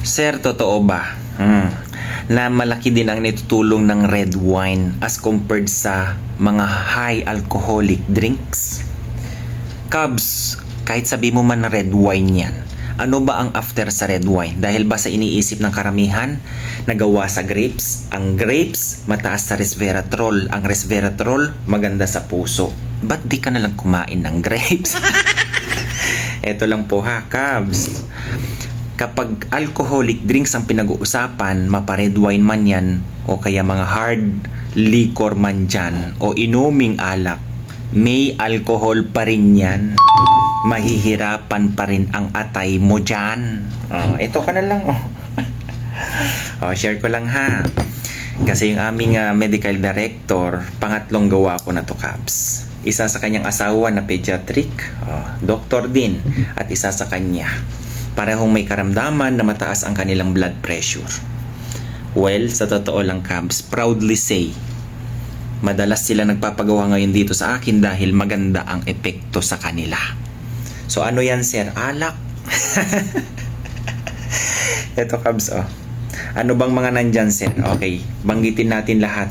Sir, totoo ba? Na malaki din ang nitutulong ng red wine as compared sa mga high alcoholic drinks? Cubs, kahit sabi mo man na red wine yan, ano ba ang after sa red wine? Dahil ba sa iniisip ng karamihan, nagawa sa grapes? Ang grapes, mataas sa resveratrol. Ang resveratrol, maganda sa puso. Ba't di ka nalang kumain ng grapes? Eto lang po ha, Cubs. Kapag alcoholic drinks ang pinag-uusapan, mapa-red wine man yan, o kaya mga hard liquor man dyan, o inuming alak, may alcohol pa rin yan. Mahihirapan pa rin ang atay mo dyan. Ito ka na lang. Share ko lang ha. Kasi yung aming medical director, pangatlong gawa ko na to, Cubs. Isa sa kanyang asawa na pediatric, doktor din, at isa sa kanya. Parehong may karamdaman na mataas ang kanilang blood pressure. Well, sa totoo lang, Cubs, proudly say, madalas sila nagpapagawa ngayon dito sa akin dahil maganda ang epekto sa kanila. So ano yan, sir? Alak? Ito, Cubs, ano bang mga nandyan, sir? Okay, banggitin natin lahat.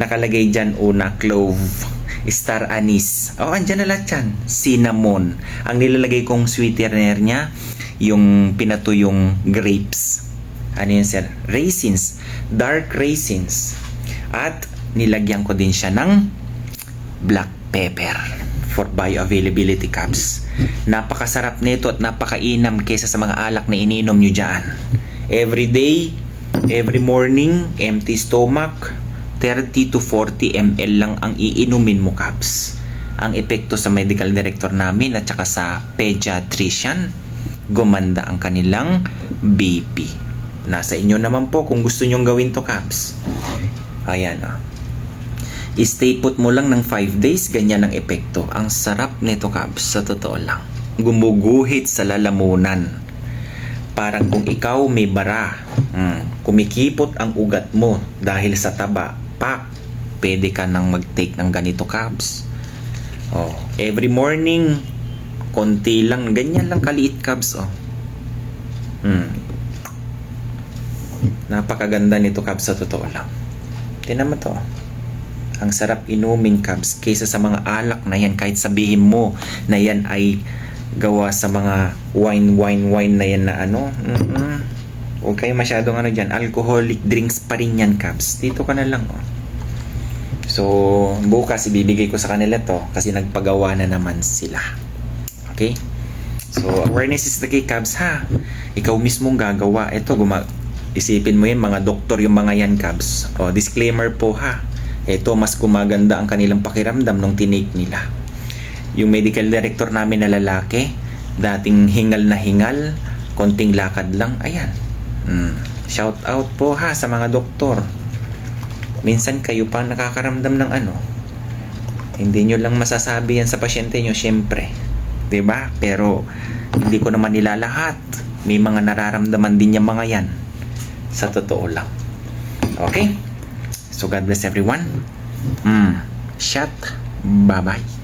Nakalagay dyan, una, clove, star anise. Andyan na lahat yan. Cinnamon. Ang nilalagay kong sweetener niya, yung pinatuyong grapes. Ano yun, sir? Raisins. Dark raisins. At nilagyan ko din siya ng black pepper for bioavailability, Cubs. Napakasarap nito at napakainam kaysa sa mga alak na iniinom nyo dyan. Every day, every morning, empty stomach, 30 to 40 ml lang ang iinumin mo, Cubs. Ang epekto sa medical director namin at saka sa pediatrician, gumanda ang kanilang BP. Nasa inyo naman po kung gusto nyong gawin to, Cubs. Ayan, I-stay put mo lang ng 5 days, ganyan ang epekto. Ang sarap nito, Cubs, sa totoo lang. Gumuguhit sa lalamunan. Parang kung ikaw may bara, kumikipot ang ugat mo dahil sa taba, pwede ka nang mag-take ng ganito, Cubs. Every morning, konti lang, ganyan lang kaliit, Cubs. Napakaganda nito, Cubs, sa totoo lang. Tingnan mo to. Ang sarap inumin, Cubs, kaysa sa mga alak na yan. Kahit sabihin mo na yan ay gawa sa mga wine na yan na huwag kayo masyadong dyan. Alcoholic drinks pa rin yan, Cubs. Dito ka na lang, So, bukas ibibigay ko sa kanila to kasi nagpagawa na naman sila. Okay? So, awareness is the key, Cubs, ha? Ikaw mismong gagawa. Ito, isipin mo yan, mga doktor yung mga yan, Cubs. Disclaimer po, ha? Ito, mas gumaganda ang kanilang pakiramdam nung tinake nila. Yung medical director namin na lalaki, dating hingal na hingal, konting lakad lang, ayan. Shout out po ha sa mga doktor. Minsan kayo pa nakakaramdam ng hindi nyo lang masasabi yan sa pasyente nyo, syempre. 'Di ba? Pero hindi ko naman nila lahat. May mga nararamdaman din yung mga yan. Sa totoo lang. Okay? So God bless everyone. Shot. Bye-bye.